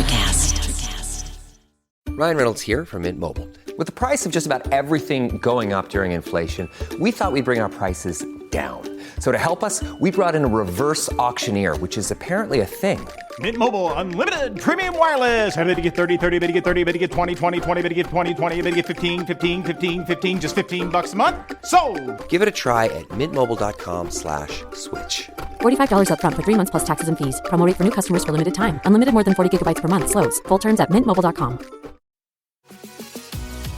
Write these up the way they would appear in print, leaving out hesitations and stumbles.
Electrocast. Ryan Reynolds here from Mint Mobile. With the price of just about everything going up during inflation, we thought we'd bring our prices down. So to help us, we brought in a reverse auctioneer, which is apparently a thing. Mint Mobile Unlimited Premium Wireless. How to get 30, 30, bit to get 30, bit to get 20, 20, 20, bit to get 20, 20, bit to get 15, 15, 15, 15, just $15 a month? Sold! Give it a try at mintmobile.com/switch. $45 up front for 3 months plus taxes and fees. Promo rate for new customers for limited time. Unlimited more than 40 gigabytes per month. Slows full terms at mintmobile.com.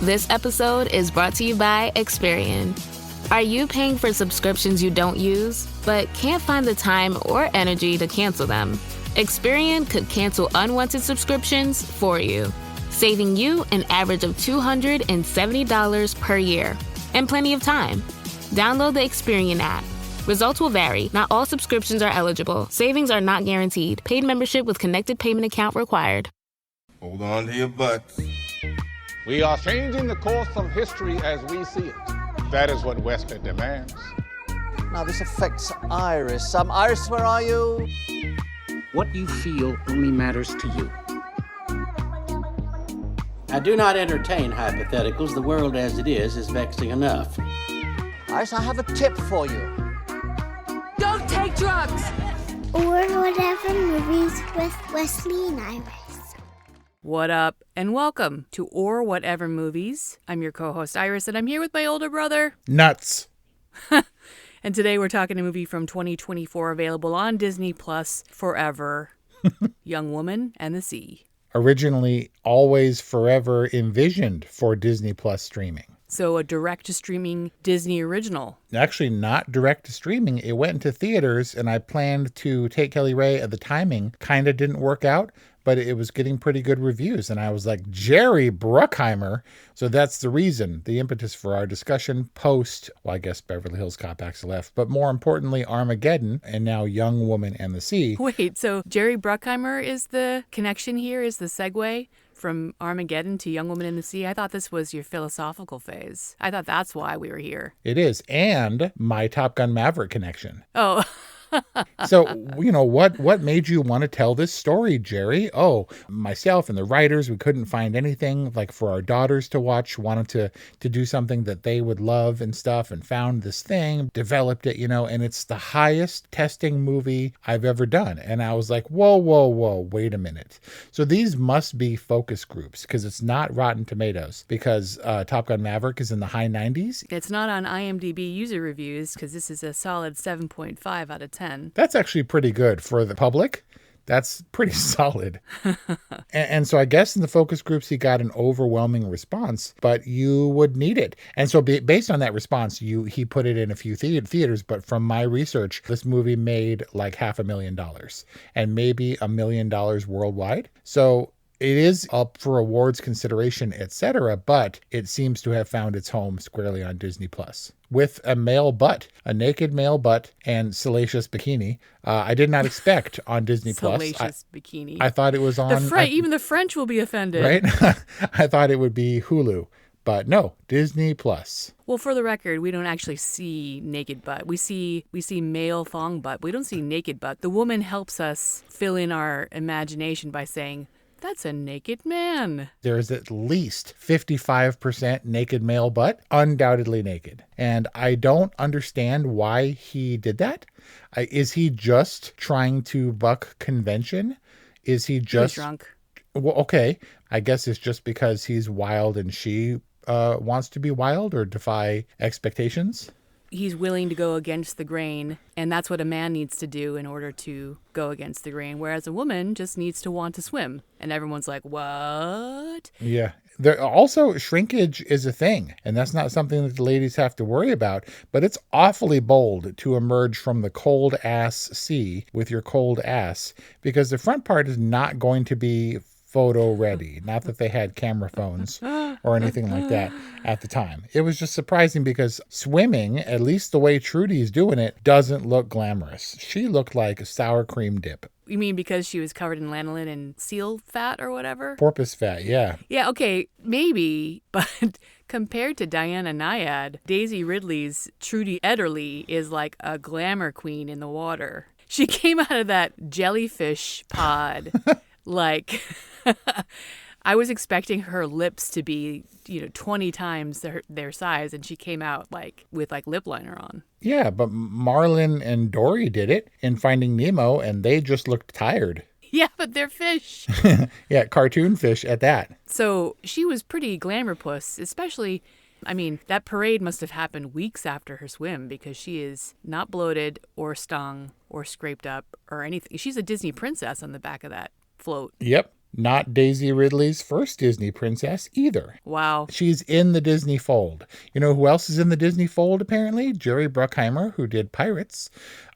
This episode is brought to you by Experian. Are you paying for subscriptions you don't use, but can't find the time or energy to cancel them? Experian could cancel unwanted subscriptions for you, saving you an average of $270 per year. And plenty of time. Download the Experian app. Results will vary. Not all subscriptions are eligible. Savings are not guaranteed. Paid membership with connected payment account required. Hold on to your butts. We are changing the course of history as we see it. That is what Wesley demands. Now, this affects Iris. Iris, where are you? What you feel only matters to you. I do not entertain hypotheticals. The world as it is vexing enough. Iris, I have a tip for you. Don't take drugs! Or whatever movies with Wesley and Iris. What up, and welcome to Or Whatever Movies. I'm your co-host Iris, and I'm here with my older brother. Nuts. And today we're talking a movie from 2024 available on Disney Plus forever. Young Woman and the Sea. Originally, always forever envisioned for Disney Plus streaming. So a direct-to-streaming Disney original. Actually, not direct-to-streaming. It went into theaters, and I planned to take Kelly Ray. The timing kind of didn't work out, but it was getting pretty good reviews. And I was like, Jerry Bruckheimer. So that's the reason, the impetus for our discussion post, well, I guess Beverly Hills Cop Acts Left, but more importantly, Armageddon, and now Young Woman and the Sea. Wait, so Jerry Bruckheimer is the connection here, is the segue from Armageddon to Young Woman in the Sea? I thought this was your philosophical phase. I thought that's why we were here. It is, and my Top Gun Maverick connection. Oh, So, what made you want to tell this story, Jerry? Oh, myself and the writers, we couldn't find anything like for our daughters to watch, wanted to do something that they would love and stuff, and found this thing, developed it, and it's the highest testing movie I've ever done. And I was like, whoa, wait a minute. So these must be focus groups because it's not Rotten Tomatoes, because Top Gun Maverick is in the high 90s. It's not on IMDb user reviews because this is a solid 7.5 out of 10. That's actually pretty good for the public. That's pretty solid. and so I guess in the focus groups, he got an overwhelming response, but you would need it. And so based on that response, he put it in a few theaters. But from my research, this movie made like $500,000 and maybe $1 million worldwide. So it is up for awards consideration, etc., but it seems to have found its home squarely on Disney Plus with a male butt, a naked male butt, and salacious bikini. I did not expect on Disney Plus. Salacious bikini. I thought it was on. Even the French will be offended, right? I thought it would be Hulu, but no, Disney Plus. Well, for the record, we don't actually see naked butt. We see male thong butt. We don't see naked butt. The woman helps us fill in our imagination by saying, "That's a naked man." There's at least 55% naked male butt, undoubtedly naked. And I don't understand why he did that. Is he just trying to buck convention? Is he just drunk? Well, okay. I guess it's just because he's wild and she wants to be wild or defy expectations. He's willing to go against the grain, and that's what a man needs to do in order to go against the grain, whereas a woman just needs to want to swim. And everyone's like, what? Yeah. Also, shrinkage is a thing, and that's not something that the ladies have to worry about, but it's awfully bold to emerge from the cold ass sea with your cold ass, because the front part is not going to be photo ready. Not that they had camera phones or anything like that at the time. It was just surprising because swimming, at least the way Trudy's doing it, doesn't look glamorous. She looked like a sour cream dip. You mean because she was covered in lanolin and seal fat or whatever? Porpoise fat, yeah. Yeah, okay, maybe, but compared to Diana Nyad, Daisy Ridley's Trudy Ederle is like a glamour queen in the water. She came out of that jellyfish pod like I was expecting her lips to be, 20 times their size, and she came out with lip liner on. Yeah, but Marlin and Dory did it in Finding Nemo, and they just looked tired. Yeah, but they're fish. Yeah, cartoon fish at that. So she was pretty glamour puss, especially, that parade must have happened weeks after her swim because she is not bloated or stung or scraped up or anything. She's a Disney princess on the back of that float. Yep. Not Daisy Ridley's first Disney princess either. Wow. She's in the Disney fold. You know who else is in the Disney fold, apparently? Jerry Bruckheimer, who did Pirates.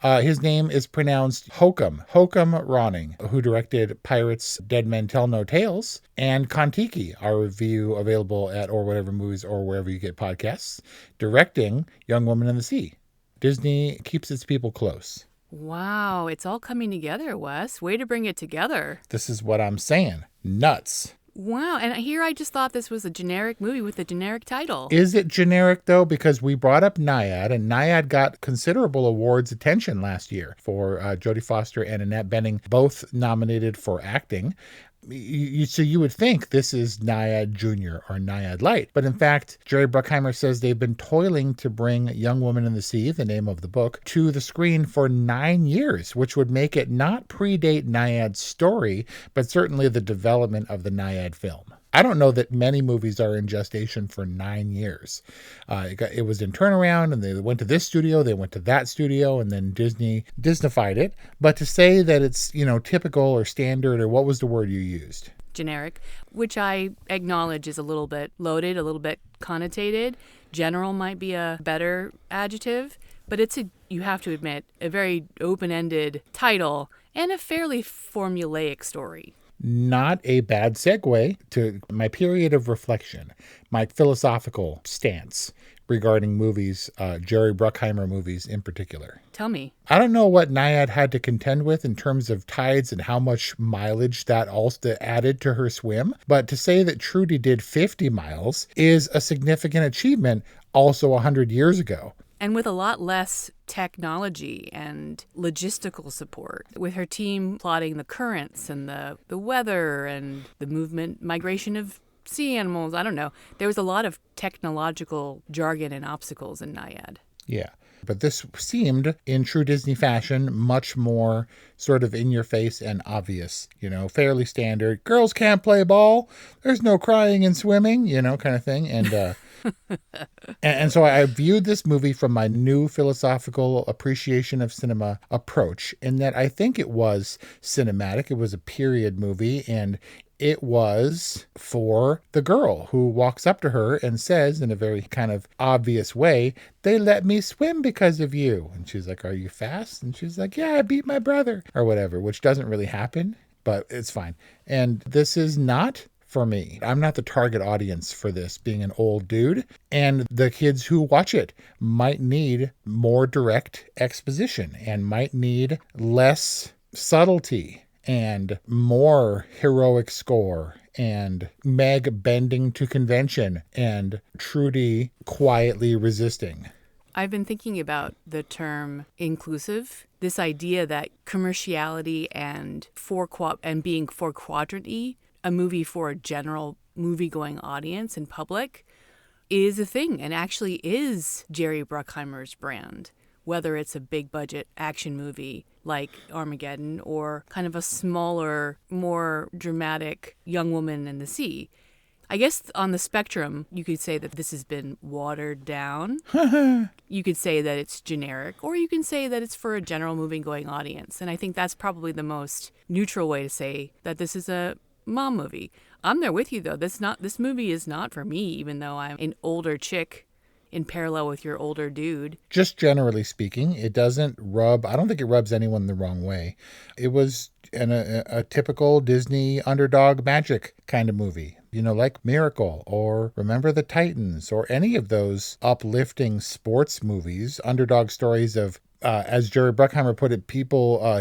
His name is pronounced Hokum Ronning, who directed Pirates, Dead Men Tell No Tales, and Kon-Tiki, our review available at Or Whatever Movies or wherever you get podcasts, directing Young Woman in the Sea. Disney keeps its people close. Wow, it's all coming together, Wes. Way to bring it together. This is what I'm saying. Nuts. Wow, and here I just thought this was a generic movie with a generic title. Is it generic, though? Because we brought up Nyad, and Nyad got considerable awards attention last year for Jodie Foster and Annette Bening, both nominated for acting. So you would think this is Nyad Jr. or Nyad Light. But in fact, Jerry Bruckheimer says they've been toiling to bring Young Woman in the Sea, the name of the book, to the screen for 9 years, which would make it not predate Nyad's story, but certainly the development of the Nyad film. I don't know that many movies are in gestation for 9 years. It was in turnaround, and they went to this studio, they went to that studio, and then Disneyfied it. But to say that it's, typical or standard, or what was the word you used? Generic, which I acknowledge is a little bit loaded, a little bit connotated. General might be a better adjective, but you have to admit, a very open-ended title and a fairly formulaic story. Not a bad segue to my period of reflection, my philosophical stance regarding movies, Jerry Bruckheimer movies in particular. Tell me. I don't know what Nyad had to contend with in terms of tides and how much mileage that also added to her swim, but to say that Trudy did 50 miles is a significant achievement also 100 years ago. And with a lot less technology and logistical support, with her team plotting the currents and the weather and the migration of sea animals. I don't know. There was a lot of technological jargon and obstacles in Nyad. Yeah. But this seemed, in true Disney fashion, much more sort of in your face and obvious, fairly standard. Girls can't play ball. There's no crying and swimming, kind of thing. And, and so I viewed this movie from my new philosophical appreciation of cinema approach, in that I think it was cinematic. It was a period movie, and it was for the girl who walks up to her and says in a very kind of obvious way, "They let me swim because of you." And she's like, "Are you fast?" And she's like, "Yeah, I beat my brother," or whatever, which doesn't really happen, but it's fine. And this is not for me. I'm not the target audience for this, being an old dude. And the kids who watch it might need more direct exposition and might need less subtlety and more heroic score and Meg bending to convention and Trudy quietly resisting. I've been thinking about the term inclusive, this idea that commerciality and being four-quadrant-y, a movie for a general movie-going audience and public, is a thing and actually is Jerry Bruckheimer's brand. Whether it's a big-budget action movie like Armageddon or kind of a smaller, more dramatic Young Woman in the Sea. I guess on the spectrum, you could say that this has been watered down. You could say that it's generic, or you can say that it's for a general movie-going audience. And I think that's probably the most neutral way to say that this is a mom movie. I'm there with you, though. This movie is not for me, even though I'm an older chick in parallel with your older dude. Just generally speaking, it doesn't I don't think it rubs anyone the wrong way. It was a typical Disney underdog magic kind of movie. Like Miracle or Remember the Titans or any of those uplifting sports movies, underdog stories of, as Jerry Bruckheimer put it,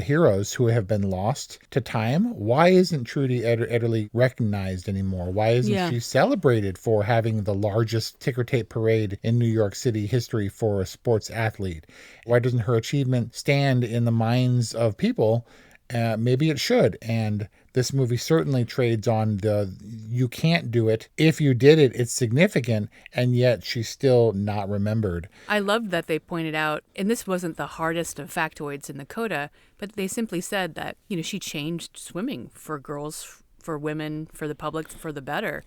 heroes who have been lost to time. Why isn't Trudy Ederle recognized anymore? Why isn't she celebrated for having the largest ticker tape parade in New York City history for a sports athlete? Why doesn't her achievement stand in the minds of people Maybe it should. And this movie certainly trades on the you can't do it. If you did it, it's significant, and yet she's still not remembered. I loved that they pointed out, and this wasn't the hardest of factoids in the coda, but they simply said that, she changed swimming for girls, for women, for the public, for the better.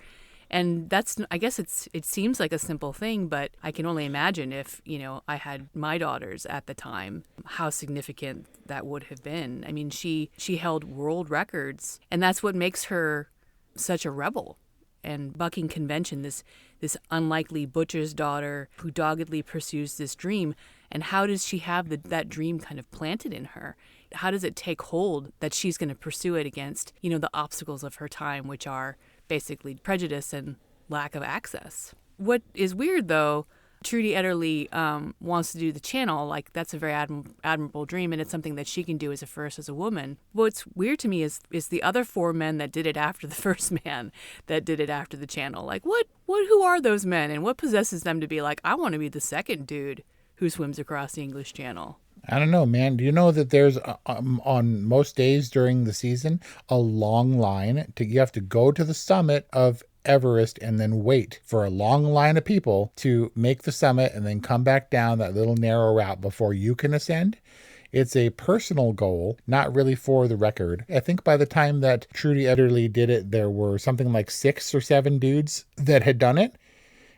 And I guess it seems like a simple thing, but I can only imagine if, I had my daughters at the time, how significant that would have been. I mean, she held world records, and that's what makes her such a rebel. And bucking convention, this unlikely butcher's daughter who doggedly pursues this dream. And how does she have that dream kind of planted in her? How does it take hold that she's going to pursue it against, the obstacles of her time, which are basically prejudice and lack of access? What is weird, though, Trudy Ederle wants to do the channel. Like, that's a very admirable dream, and it's something that she can do as a woman. What's weird to me is the other 4 men that did it after the first man that did it after the channel. Like, who are those men, and what possesses them to be like, I want to be the second dude who swims across the English Channel? I don't know, man. Do you know that there's, on most days during the season, a long line? You have to go to the summit of Everest and then wait for a long line of people to make the summit and then come back down that little narrow route before you can ascend. It's a personal goal, not really for the record. I think by the time that Trudy Ederle did it, there were something like 6 or 7 dudes that had done it.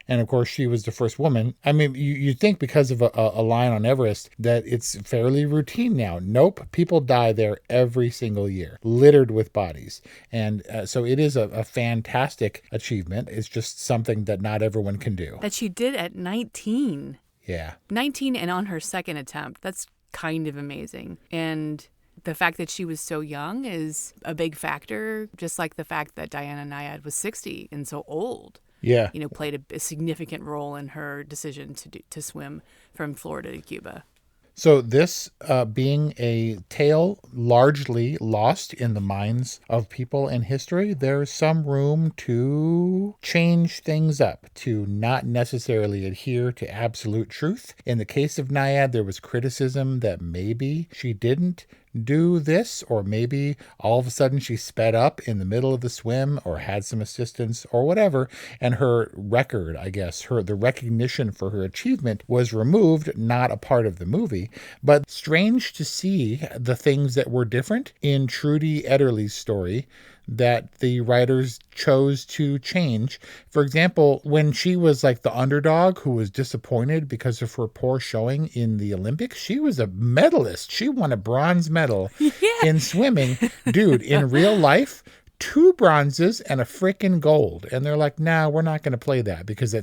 And of course, she was the first woman. I mean, you'd think because of a line on Everest that it's fairly routine now. Nope. People die there every single year, littered with bodies. And so it is a fantastic achievement. It's just something that not everyone can do. That she did at 19. Yeah. 19 and on her second attempt. That's kind of amazing. And the fact that she was so young is a big factor, just like the fact that Diana Nyad was 60 and so old. Yeah. Played a significant role in her decision to swim from Florida to Cuba. So this being a tale largely lost in the minds of people in history, there's some room to change things up, to not necessarily adhere to absolute truth. In the case of Nyad, there was criticism that maybe she didn't do this, or maybe all of a sudden she sped up in the middle of the swim or had some assistance or whatever, and her record, I guess, the recognition for her achievement was removed, not a part of the movie. But strange to see the things that were different in Trudy Ederle's story that the writers chose to change. For example, when she was like the underdog who was disappointed because of her poor showing in the Olympics, she was a medalist. She won a bronze medal in swimming. Dude, in real life, 2 bronzes and a freaking gold. And they're like, nah, we're not going to play that because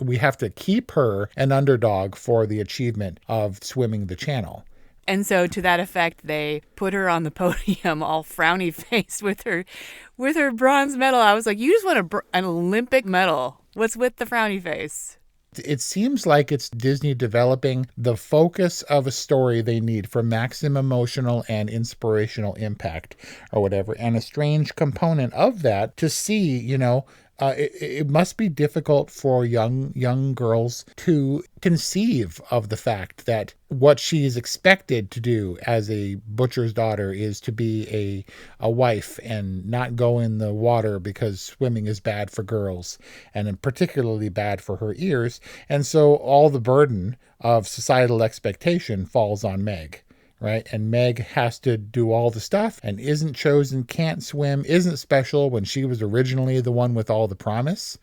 we have to keep her an underdog for the achievement of swimming the channel. And so to that effect, they put her on the podium all frowny faced with her bronze medal. I was like, you just want an Olympic medal. What's with the frowny face? It seems like it's Disney developing the focus of a story they need for maximum emotional and inspirational impact or whatever. And a strange component of that to see, it must be difficult for young girls to conceive of the fact that what she is expected to do as a butcher's daughter is to be a wife and not go in the water because swimming is bad for girls and particularly bad for her ears. And so all the burden of societal expectation falls on Meg. Right? And Meg has to do all the stuff and isn't chosen, can't swim, isn't special when she was originally the one with all the promise,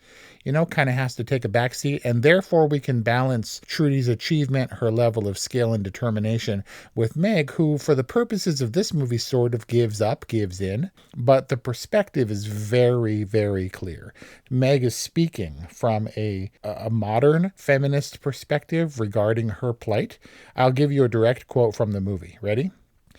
kind of has to take a backseat. And therefore we can balance Trudy's achievement, her level of skill and determination with Meg, who for the purposes of this movie sort of gives in, but the perspective is very, very clear. Meg is speaking from a modern feminist perspective regarding her plight. I'll give you a direct quote from the movie. Ready?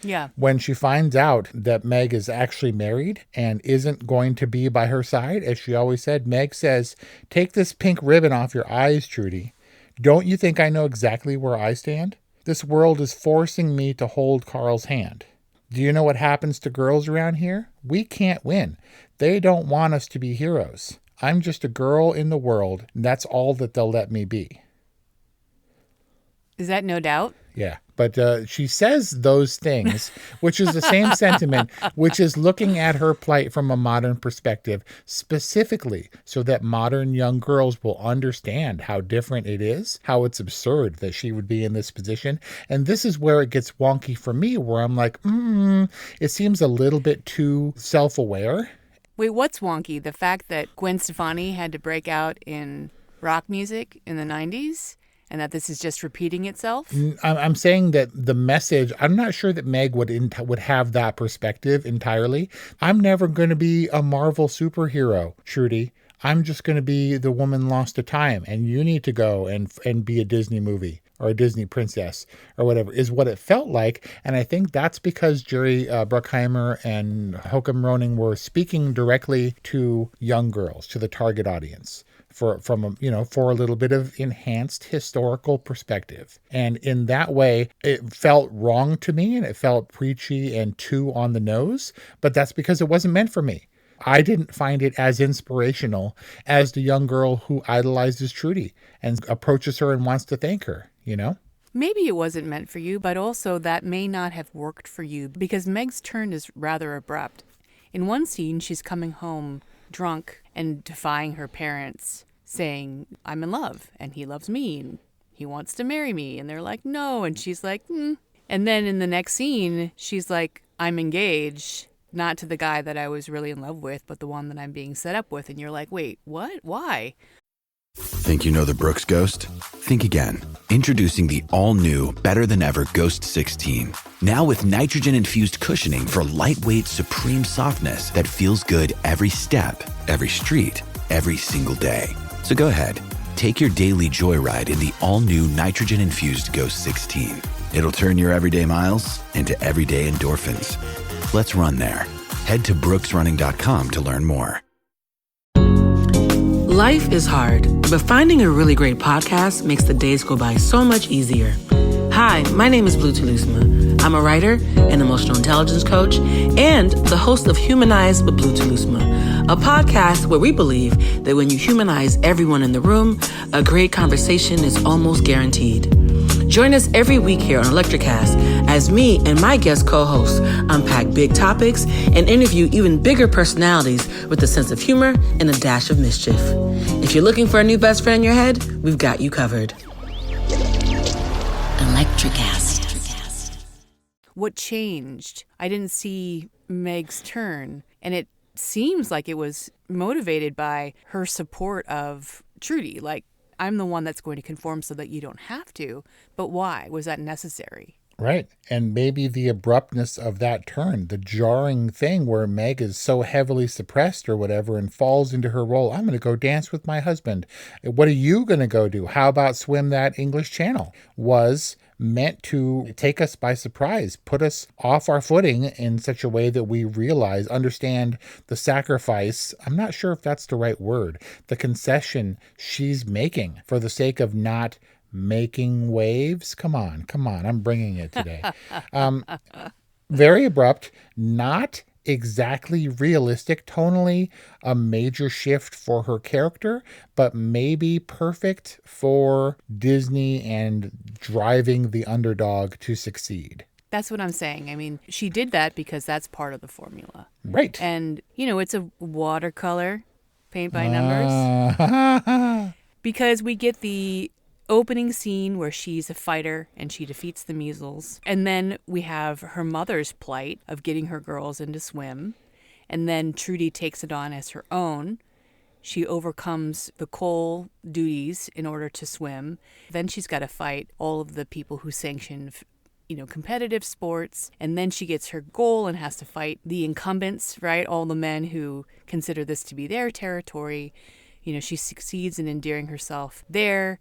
Yeah. When she finds out that Meg is actually married and isn't going to be by her side, as she always said, Meg says, "Take this pink ribbon off your eyes, Trudy. Don't you think I know exactly where I stand? This world is forcing me to hold Carl's hand. Do you know what happens to girls around here? We can't win. They don't want us to be heroes. I'm just a girl in the world, and that's all that they'll let me be." Is that No Doubt? Yeah. But she says those things, which is the same sentiment, which is looking at her plight from a modern perspective, specifically so that modern young girls will understand how different it is, how it's absurd that she would be in this position. And this is where it gets wonky for me, where I'm like, it seems a little bit too self-aware. Wait, what's wonky? The fact that Gwen Stefani had to break out in rock music in the 90s? And that this is just repeating itself? I'm saying that the message, I'm not sure that Meg would have that perspective entirely. I'm never going to be a Marvel superhero, Trudy. I'm just going to be the woman lost to time, and you need to go and be a Disney movie or a Disney princess or whatever, is what it felt like. And I think that's because Jerry Bruckheimer and Håkon Roning were speaking directly to young girls, to the target audience. For a little bit of enhanced historical perspective. And in that way, it felt wrong to me and it felt preachy and too on the nose, but that's because it wasn't meant for me. I didn't find it as inspirational as the young girl who idolizes Trudy and approaches her and wants to thank her, Maybe it wasn't meant for you, but also that may not have worked for you because Meg's turn is rather abrupt. In one scene, she's coming home drunk and defying her parents, saying, I'm in love, and he loves me, and he wants to marry me. And they're like, no. And she's like, And then in the next scene, she's like, I'm engaged, not to the guy that I was really in love with, but the one that I'm being set up with. And you're like, wait, what? Why? Think you know the Brooks Ghost? Think again. Introducing the all-new, better-than-ever Ghost 16. Now with nitrogen-infused cushioning for lightweight, supreme softness that feels good every step, every street, every single day. So go ahead, take your daily joyride in the all-new nitrogen-infused Ghost 16. It'll turn your everyday miles into everyday endorphins. Let's run there. Head to brooksrunning.com to learn more. Life is hard, but finding a really great podcast makes the days go by so much easier. Hi, my name is Blue Telusma. I'm a writer, an emotional intelligence coach, and the host of Humanize with Blue Telusma, a podcast where we believe that when you humanize everyone in the room, a great conversation is almost guaranteed. Join us every week here on Electricast as me and my guest co-hosts unpack big topics and interview even bigger personalities with a sense of humor and a dash of mischief. If you're looking for a new best friend in your head, we've got you covered. Electricast. What changed? I didn't see Meg's turn, and it seems like it was motivated by her support of Trudy. Like, I'm the one that's going to conform so that you don't have to. But why? Was that necessary? Right. And maybe the abruptness of that turn, the jarring thing where Meg is so heavily suppressed or whatever and falls into her role. I'm going to go dance with my husband. What are you going to go do? How about swim that English Channel? Was meant to take us by surprise, put us off our footing in such a way that we understand the sacrifice. I'm not sure if that's the right word. The concession she's making for the sake of not making waves. Come on. I'm bringing it today. Very abrupt, not exactly realistic, tonally a major shift for her character, but maybe perfect for Disney and driving the underdog to succeed. That's what I'm saying. I mean, she did that because that's part of the formula. Right. And, it's a watercolor, paint by numbers. Because we get the opening scene where she's a fighter and she defeats the measles. And then we have her mother's plight of getting her girls into swim. And then Trudy takes it on as her own. She overcomes the coal duties in order to swim. Then she's got to fight all of the people who sanction, competitive sports. And then she gets her goal and has to fight the incumbents, right? All the men who consider this to be their territory. She succeeds in endearing herself there.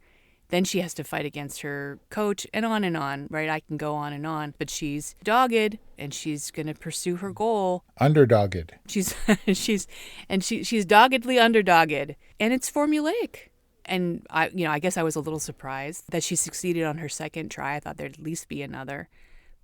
Then she has to fight against her coach and on, right? I can go on and on. But she's dogged and she's going to pursue her goal. Underdogged. She's doggedly underdogged. And it's formulaic. And I guess I was a little surprised that she succeeded on her second try. I thought there'd at least be another.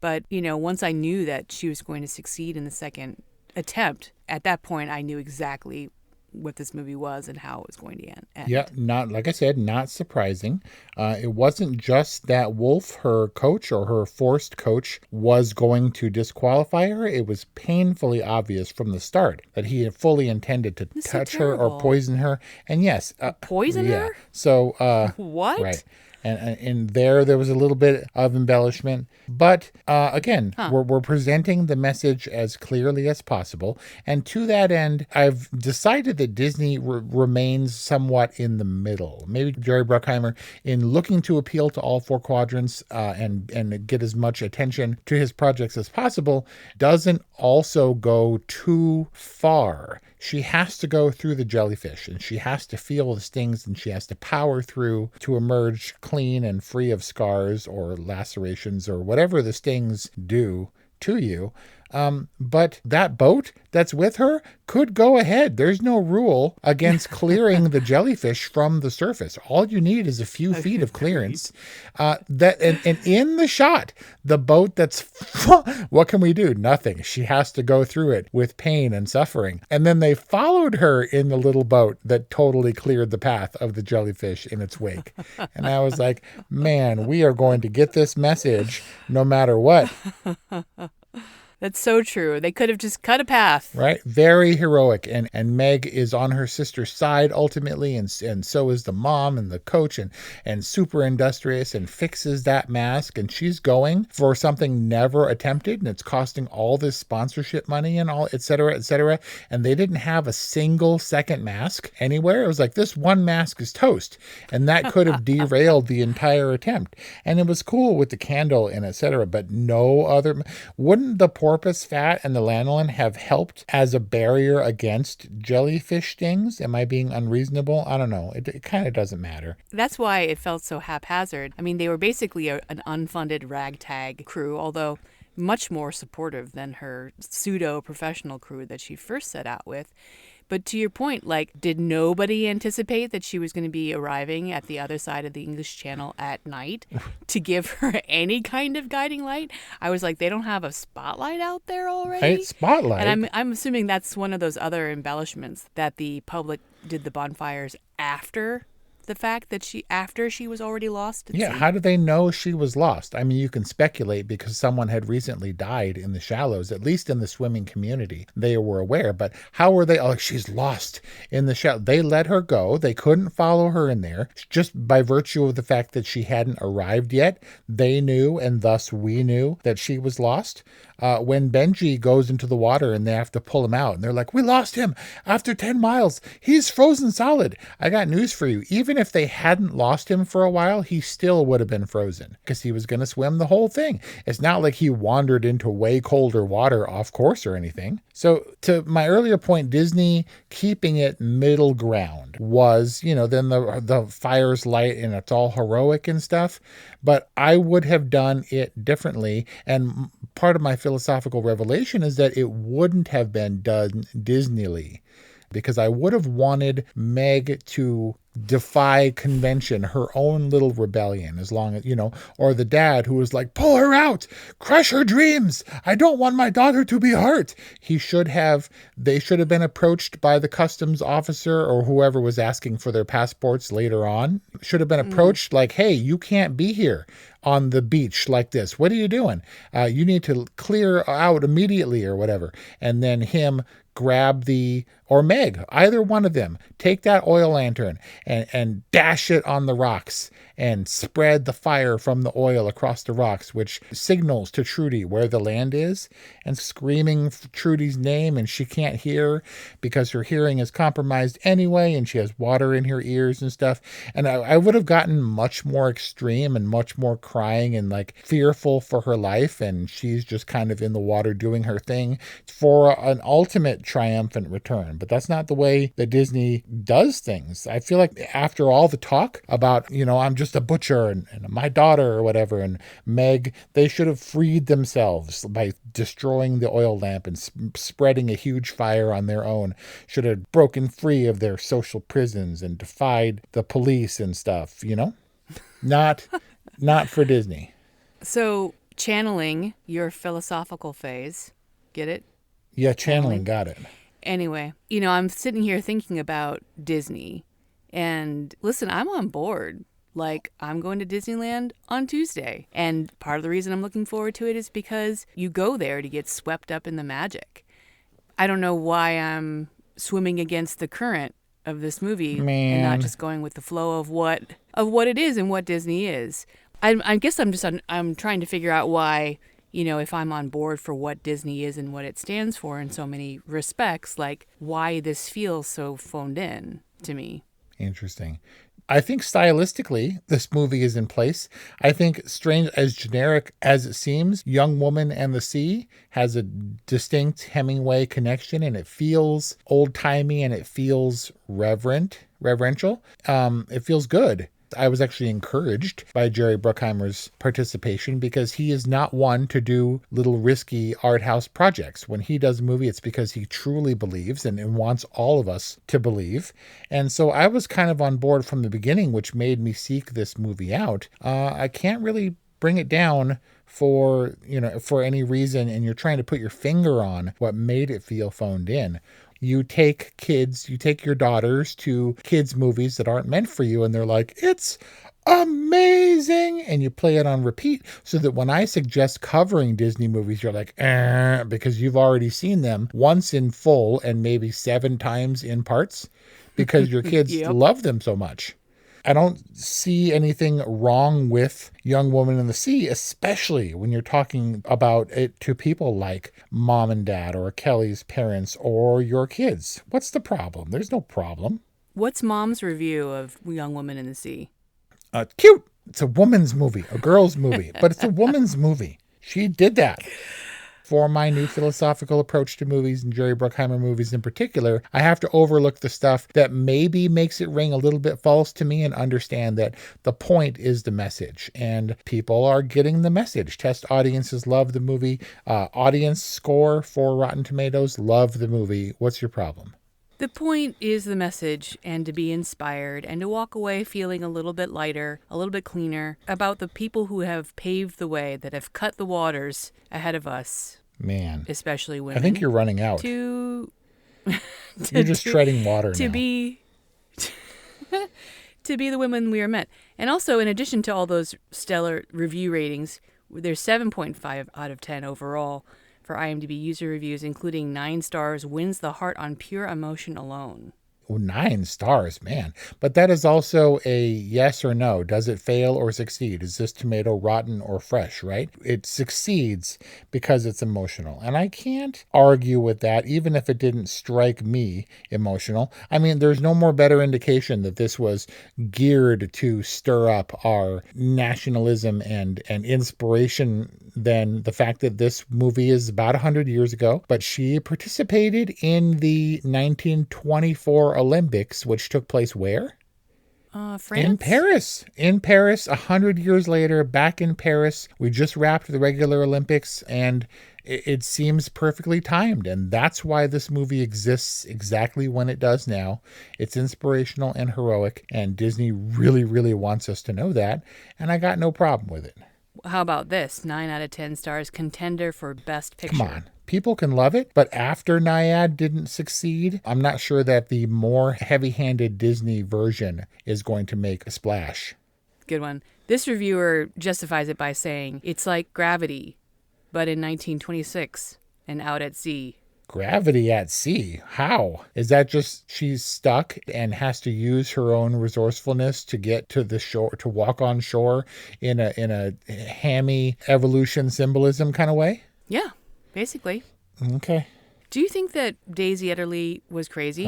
But, once I knew that she was going to succeed in the second attempt, at that point I knew exactly what this movie was and how it was going to end. Yeah, not like I said, not surprising. It wasn't just that Wolf, her coach or her forced coach, was going to disqualify her. It was painfully obvious from the start that he had fully intended to touch her or poison her. And yes, poison her. So what? Right. And there was a little bit of embellishment. But again, we're presenting the message as clearly as possible. And to that end, I've decided that Disney remains somewhat in the middle. Maybe Jerry Bruckheimer, in looking to appeal to all four quadrants and get as much attention to his projects as possible, doesn't also go too far. She has to go through the jellyfish, and she has to feel the stings, and she has to power through to emerge clean and free of scars or lacerations or whatever the stings do to you. But that boat that's with her could go ahead. There's no rule against clearing the jellyfish from the surface. All you need is a few feet of clearance. And in the shot, the boat that's what can we do? Nothing. She has to go through it with pain and suffering. And then they followed her in the little boat that totally cleared the path of the jellyfish in its wake. And I was like, man, we are going to get this message no matter what. That's so true. They could have just cut a path. Right? Very heroic. And Meg is on her sister's side ultimately, and so is the mom and the coach, and super industrious, and fixes that mask. And she's going for something never attempted, and it's costing all this sponsorship money and all, et cetera, et cetera. And they didn't have a single second mask anywhere. It was like, this one mask is toast. And that could have derailed the entire attempt. And it was cool with the candle and et cetera, but no other. Wouldn't the porpoise fat and the lanolin have helped as a barrier against jellyfish stings? Am I being unreasonable? I don't know. It kind of doesn't matter. That's why it felt so haphazard. I mean, they were basically an unfunded ragtag crew, although much more supportive than her pseudo-professional crew that she first set out with. But to your point, like, did nobody anticipate that she was going to be arriving at the other side of the English Channel at night to give her any kind of guiding light? I was like, they don't have a spotlight out there already? Right? Spotlight? And I'm assuming that's one of those other embellishments that the public did the bonfires after the fact that after she was already lost at sea. How did they know she was lost? I mean, you can speculate because someone had recently died in the shallows, at least in the swimming community. They were aware, but how were they? Oh, she's lost in the shallow. They let her go. They couldn't follow her in there. Just by virtue of the fact that she hadn't arrived yet, they knew, and thus we knew that she was lost. When Benji goes into the water and they have to pull him out, and they're like, we lost him after 10 miles. He's frozen solid. I got news for you. Even if they hadn't lost him for a while, he still would have been frozen because he was going to swim the whole thing. It's not like he wandered into way colder water off course or anything. So to my earlier point, Disney keeping it middle ground was, then the fire's light and it's all heroic and stuff. But I would have done it differently. And part of my philosophical revelation is that it wouldn't have been done Disneyly, because I would have wanted Meg to defy convention, her own little rebellion, as long as, or the dad who was like, pull her out, crush her dreams. I don't want my daughter to be hurt. They should have been approached by the customs officer or whoever was asking for their passports later on. Should have been approached like, hey, you can't be here on the beach like this. What are you doing? You need to clear out immediately or whatever. And then him grab or Meg, either one of them, take that oil lantern and dash it on the rocks and spread the fire from the oil across the rocks, which signals to Trudy where the land is, and screaming Trudy's name, and she can't hear because her hearing is compromised anyway, and she has water in her ears and stuff. And I would have gotten much more extreme and much more crying and like fearful for her life, and she's just kind of in the water doing her thing for an ultimate triumphant return. But that's not the way that Disney does things. I feel like after all the talk about, I'm just a butcher and my daughter or whatever, and Meg, they should have freed themselves by destroying the oil lamp and spreading a huge fire on their own. Should have broken free of their social prisons and defied the police and stuff, Not for Disney. So channeling your philosophical phase, get it? Yeah, channeling, got it. Anyway, I'm sitting here thinking about Disney. And listen, I'm on board. Like, I'm going to Disneyland on Tuesday. And part of the reason I'm looking forward to it is because you go there to get swept up in the magic. I don't know why I'm swimming against the current of this movie and not just going with the flow of what it is and what Disney is. I guess I'm trying to figure out why, if I'm on board for what Disney is and what it stands for in so many respects, like why this feels so phoned in to me. Interesting. I think stylistically, this movie is in place. I think, strange as generic as it seems, Young Woman and the Sea has a distinct Hemingway connection, and it feels old-timey and it feels reverential. It feels good. I was actually encouraged by Jerry Bruckheimer's participation because he is not one to do little risky art house projects. When he does a movie, it's because he truly believes and wants all of us to believe. And so I was kind of on board from the beginning, which made me seek this movie out. I can't really bring it down for any reason, and you're trying to put your finger on what made it feel phoned in. You take your daughters to kids' movies that aren't meant for you, and they're like, it's amazing. And you play it on repeat so that when I suggest covering Disney movies, you're like, because you've already seen them once in full and maybe 7 times in parts because your kids love them so much. I don't see anything wrong with Young Woman in the Sea, especially when you're talking about it to people like mom and dad or Kelly's parents or your kids. What's the problem? There's no problem. What's Mom's review of Young Woman in the Sea? Cute. It's a woman's movie, a girl's movie, but it's a woman's movie. She did that. For my new philosophical approach to movies, and Jerry Bruckheimer movies in particular, I have to overlook the stuff that maybe makes it ring a little bit false to me and understand that the point is the message. And people are getting the message. Test audiences love the movie. Audience score for Rotten Tomatoes, love the movie. What's your problem? The point is the message, and to be inspired and to walk away feeling a little bit lighter, a little bit cleaner about the people who have paved the way, that have cut the waters ahead of us. Man. Especially women. I think you're running out. You're just treading water now. To be the women we are meant. And also, in addition to all those stellar review ratings, there's 7.5 out of 10 overall for IMDb user reviews, including 9 stars, wins the heart on pure emotion alone. 9 stars, man. But that is also a yes or no. Does it fail or succeed? Is this tomato rotten or fresh, right? It succeeds because it's emotional. And I can't argue with that, even if it didn't strike me emotional. I mean, there's no more better indication that this was geared to stir up our nationalism and inspiration than the fact that this movie is about 100 years ago. But she participated in the 1924 Olympics, which took place where? France? In Paris, 100 years later, back in Paris. We just wrapped the regular Olympics, and it seems perfectly timed. And that's why this movie exists exactly when it does now. It's inspirational and heroic, and Disney really, really wants us to know that. And I got no problem with it. How about this? 9 out of 10 stars, contender for Best Picture. Come on. People can love it, but after Nyad didn't succeed, I'm not sure that the more heavy-handed Disney version is going to make a splash. Good one. This reviewer justifies it by saying, it's like Gravity, but in 1926 and out at sea. Gravity at sea? How? Is that just she's stuck and has to use her own resourcefulness to get to the shore, to walk on shore in a hammy evolution symbolism kind of way? Yeah. Basically. Okay. Do you think that Daisy Ridley was crazy?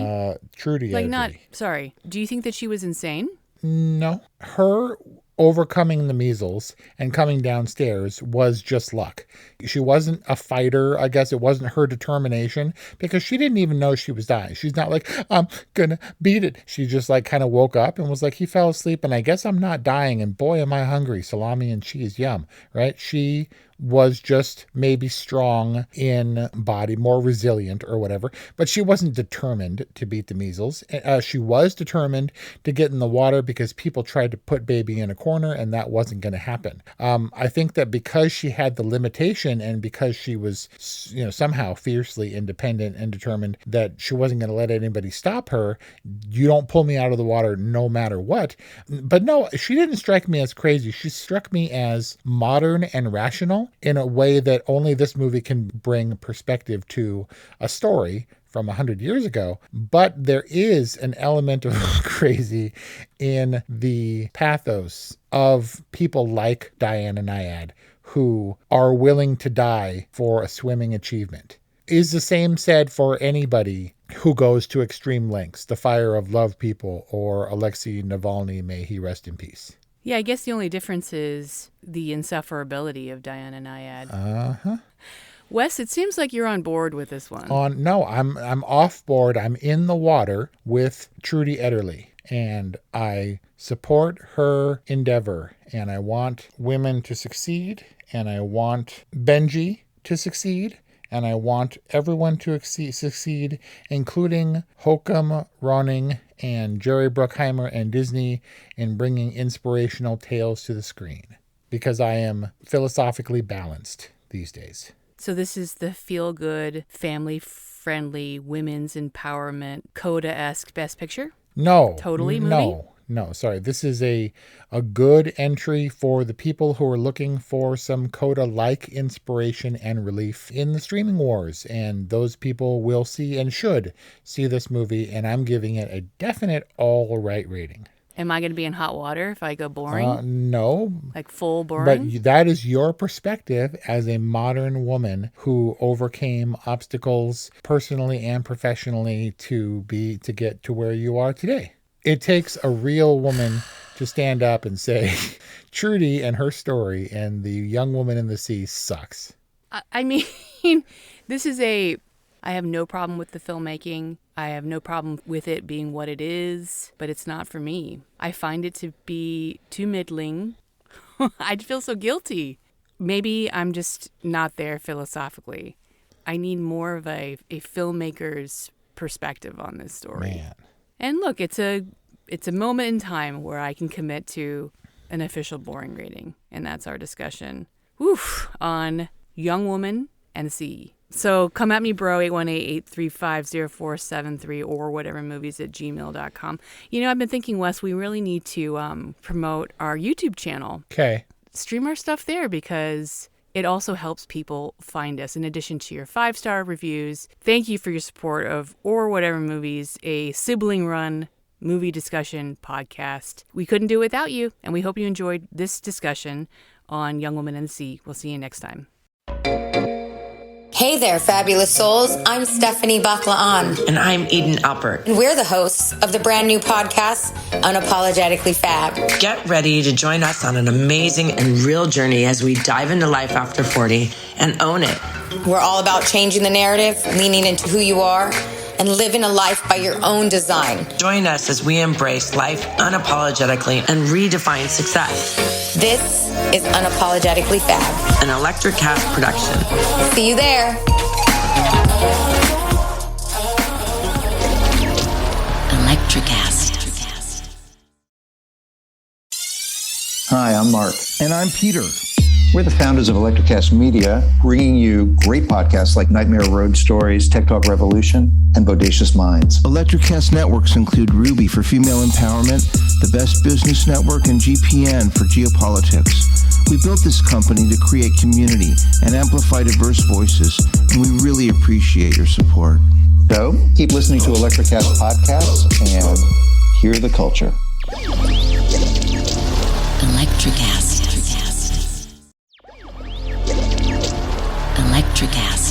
Trudy Ridley. Do you think that she was insane? No. Her overcoming the measles and coming downstairs was just luck. She wasn't a fighter. I guess it wasn't her determination because she didn't even know she was dying. She's not like, I'm gonna beat it. She just like kind of woke up and was like, he fell asleep and I guess I'm not dying and boy am I hungry. Salami and cheese, yum, right? She was just maybe strong in body, more resilient or whatever, but she wasn't determined to beat the measles. She was determined to get in the water because people tried to put baby in a corner, and that wasn't going to happen. I think that because she had the limitation and because she was, somehow fiercely independent and determined that she wasn't going to let anybody stop her, you don't pull me out of the water no matter what. But no, she didn't strike me as crazy. She struck me as modern and rational in a way that only this movie can bring perspective to a story from 100 years ago. But there is an element of crazy in the pathos of people like Diana Nyad, who are willing to die for a swimming achievement. Is the same said for anybody who goes to extreme lengths, the Fire of Love people or Alexei Navalny, may he rest in peace. Yeah, I guess the only difference is the insufferability of Diana Nyad. Uh-huh. Wes, it seems like you're on board with this one. No, I'm off board. I'm in the water with Trudy Ederle, and I support her endeavor, and I want women to succeed, and I want Benji to succeed, and I want everyone to succeed, including Hokum, Ronning, and Jerry Bruckheimer and Disney, in bringing inspirational tales to the screen, because I am philosophically balanced these days. So this is the feel-good, family-friendly, women's empowerment, Coda-esque Best Picture? No. Totally movie? No, sorry. This is a good entry for the people who are looking for some Coda-like inspiration and relief in the streaming wars. And those people will see and should see this movie, and I'm giving it a definite all right rating. Am I going to be in hot water if I go boring? No. Like full boring? But that is your perspective as a modern woman who overcame obstacles personally and professionally to get to where you are today. It takes a real woman to stand up and say, Trudy and her story and the young woman in the sea sucks. I mean, I have no problem with the filmmaking. I have no problem with it being what it is, but it's not for me. I find it to be too middling. I'd feel so guilty. Maybe I'm just not there philosophically. I need more of a filmmaker's perspective on this story. Man. And look, it's a moment in time where I can commit to an official boring rating, and that's our discussion on Young Woman and Sea. So come at me, bro, 818-835-0473 or orwhatevermovies@gmail.com. I've been thinking, Wes, we really need to promote our YouTube channel. Okay. Stream our stuff there because it also helps people find us. In addition to your 5-star reviews, thank you for your support of Or Whatever Movies, a sibling-run movie discussion podcast. We couldn't do it without you, and we hope you enjoyed this discussion on Young Woman and the Sea. We'll see you next time. Hey there, fabulous souls. I'm Stephanie Baklaan. And I'm Eden Alpert. And we're the hosts of the brand new podcast, Unapologetically Fab. Get ready to join us on an amazing and real journey as we dive into life after 40 and own it. We're all about changing the narrative, leaning into who you are, and living a life by your own design. Join us as we embrace life unapologetically and redefine success. This is Unapologetically Fab, an Electric Cast production. See you there. Electricast. Hi, I'm Mark. And I'm Peter. We're the founders of Electricast Media, bringing you great podcasts like Nightmare Road Stories, Tech Talk Revolution, and Bodacious Minds. Electricast networks include Ruby for female empowerment, the Best Business Network, and GPN for geopolitics. We built this company to create community and amplify diverse voices, and we really appreciate your support. So, keep listening to Electricast podcasts and hear the culture. Electricast. Electricast.